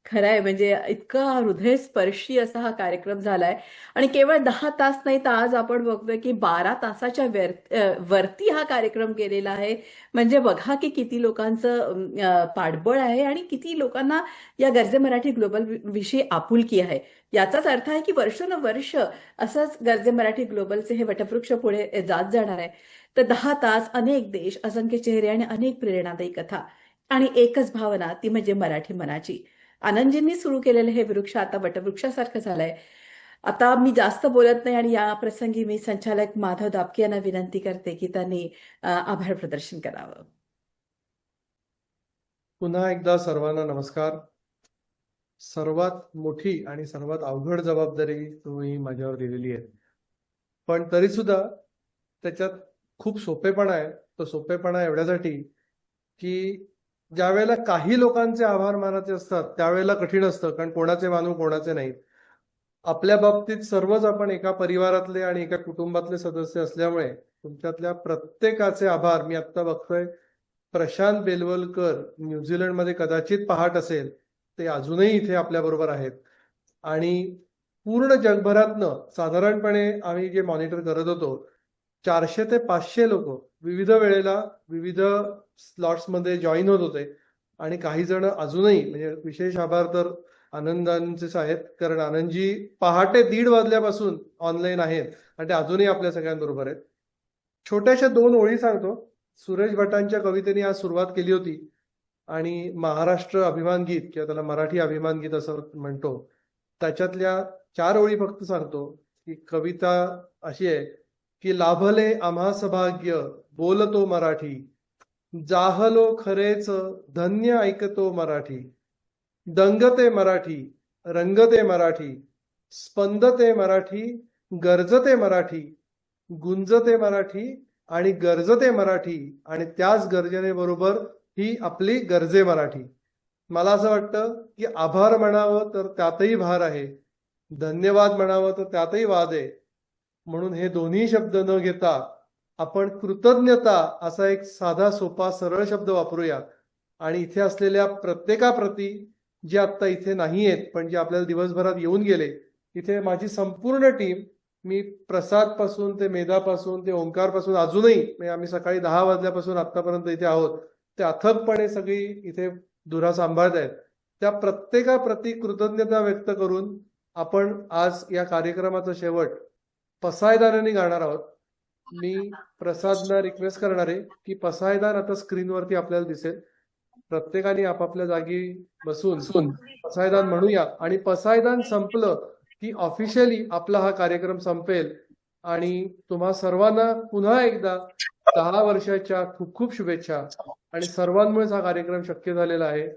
खरंय, म्हणजे इतका हृदयस्पर्शी असा हा कार्यक्रम झालाय आणि केवळ 10 तास नाही तर आज आपण बघतोय की 12 तासाच्या वरती हा कार्यक्रम केलेला आहे. म्हणजे बघा की किती लोकांचं पाठबळ आहे आणि किती लोकांना या गरजे मराठी ग्लोबल विषयी आपुलकी आहे. याचाच अर्थ आहे की वर्षानुवर्ष असंच गरजे मराठी ग्लोबलचे हे वटवृक्ष पुढे जात जाणार आहे. तर 10 तास, अनेक देश, असंख्य चेहरे आणि अनेक प्रेरणादायी कथा आणि एकच भावना, ती म्हणजे मराठी मनाची. आनंदजींनी सुरू केलेलं हे वृक्ष आता वटवृक्षासारखं झालंय. आता मी जास्त बोलत नाही आणि या प्रसंगी मी संचालक माधव दापके यांना विनंती करते की त्यांनी आभार प्रदर्शन करावं. पुन्हा एकदा सर्वांना नमस्कार. सर्वात मोठी आणि सर्वात अवघड जबाबदारी तुम्ही माझ्यावर दिलेली आहे, पण तरी सुद्धा त्याच्यात खूप सोपेपणा आहे. तो सोपेपणा एवढ्यासाठी की ज्या वेळेला काही लोकांचे आभार मानायचे असतात त्यावेळेला कठीण असतं, कारण कोणाचे मानू कोणाचे नाहीत. आपल्या बाबतीत सर्वच आपण एका परिवारातले आणि एका कुटुंबातले सदस्य असल्यामुळे तुमच्यातल्या प्रत्येकाचे आभार मी आता बघतोय. प्रशांत बेलवलकर न्यूझीलंडमध्ये कदाचित पहाट असेल, ते अजूनही इथे आपल्या बरोबर आहेत. आणि पूर्ण जगभरातनं साधारणपणे आम्ही जे मॉनिटर करत होतो 400 ते 500 लोक विविध वेळेला विविध स्लॉट्स मध्ये जॉईन होत होते. आणि काही जण अजूनही, म्हणजे विशेष आभार तर आनंदांचेच आहेत, कारण आनंदजी पहाटे 1:30 वाजल्यापासून ऑनलाईन आहेत आणि ते अजूनही आपल्या सगळ्यांबरोबर आहेत. छोट्याशा 2 ओळी सांगतो. सुरेश भटांच्या कवितेने आज सुरुवात केली होती आणि महाराष्ट्र अभिमान गीत किंवा त्याला मराठी अभिमान गीत असं म्हणतो, त्याच्यातल्या 4 ओळी फक्त सांगतो. की कविता अशी आहे की लाभले आम्हा सभाग्य बोलतो मराठी, जाहलो खरेच धन्य ऐकतो मराठी, दंगते मराठी रंगते मराठी, स्पंदते मराठी गरजते मराठी, गुंजते मराठी आणि गरजते मराठी, आणि त्याच गरजेबरोबर ही आपली गरजे मराठी. मला असं वाटतं की आभार म्हणावं तर त्यातही भार आहे, धन्यवाद म्हणावं तर त्यातही वाद आहे. म्हणून हे दोन्ही शब्द न घेता आपण कृतज्ञता असा एक साधा सोपा सरळ शब्द वापरूया. आणि इथे असलेल्या प्रत्येकाप्रती, जे आता इथे नाही आहेत पण जे आपल्याला दिवसभरात येऊन गेले, इथे माझी संपूर्ण टीम, मी प्रसाद पासून ते मेधा पासून ते ओंकार पासून अजूनही, म्हणजे आम्ही सकाळी 10 वाजल्यापासून आतापर्यंत इथे आहोत, ते अथकपणे सगळी इथे धुरा सांभाळत आहेत. त्या प्रत्येकाप्रती कृतज्ञता व्यक्त करून आपण आज या कार्यक्रमाचा शेवट पसायदानाने गाणार आहोत. मी प्रसादना रिक्वेस्ट करणार आहे की पसायदान आता स्क्रीनवरती आपल्याला दिसेल. प्रत्येकाने आपापल्या जागी बसून पसायदान म्हणूया, आणि पसायदान संपलं की ऑफिशियली आपला हा कार्यक्रम संपेल. आणि तुम्हा सर्वांना पुन्हा एकदा 10 वर्षाच्या खूप खूप शुभेच्छा. आणि सर्वांमुळेच हा कार्यक्रम शक्य झालेला आहे.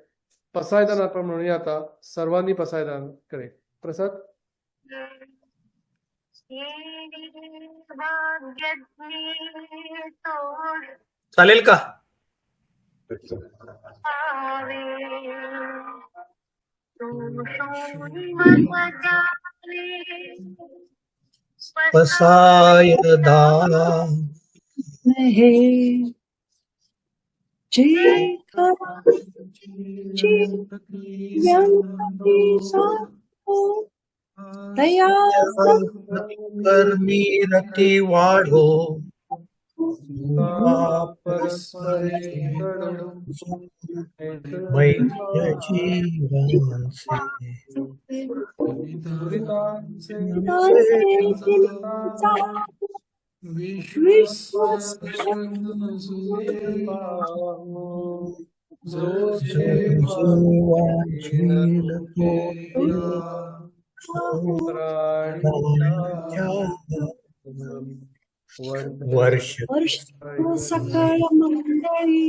पसायदान आपण म्हणूया आता सर्वांनी पसायदान करे. प्रसाद. चालेल का? पसायदान हे दया करनी रती वाढो, वैद्य जीवन से वर्ष सकळ मंडळी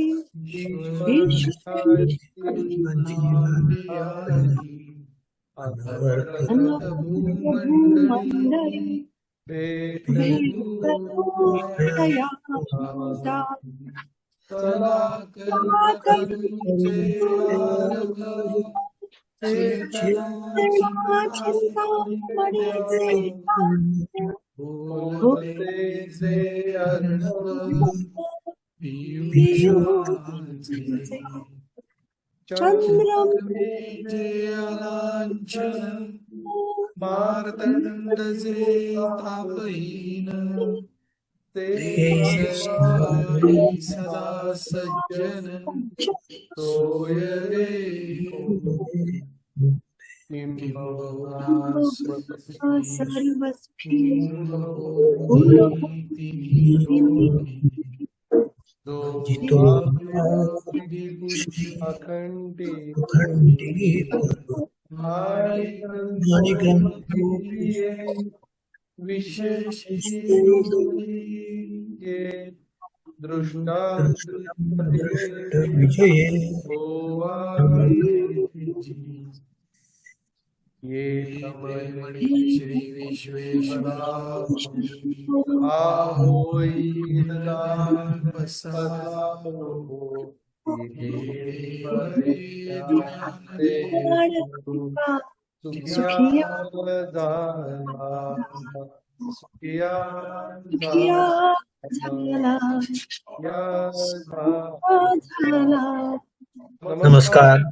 मंडळी चंद्र कांचन मार्तंड जे तापहीन ते साई सदा सज्जन सोय रे किंबहुना सर्वस्वी जितो अखंडित खंडित आणि आणि विशेष दृष्टा विजये ये श्री विश्वेश्वरा आहोई सुखिया झाला नमस्कार.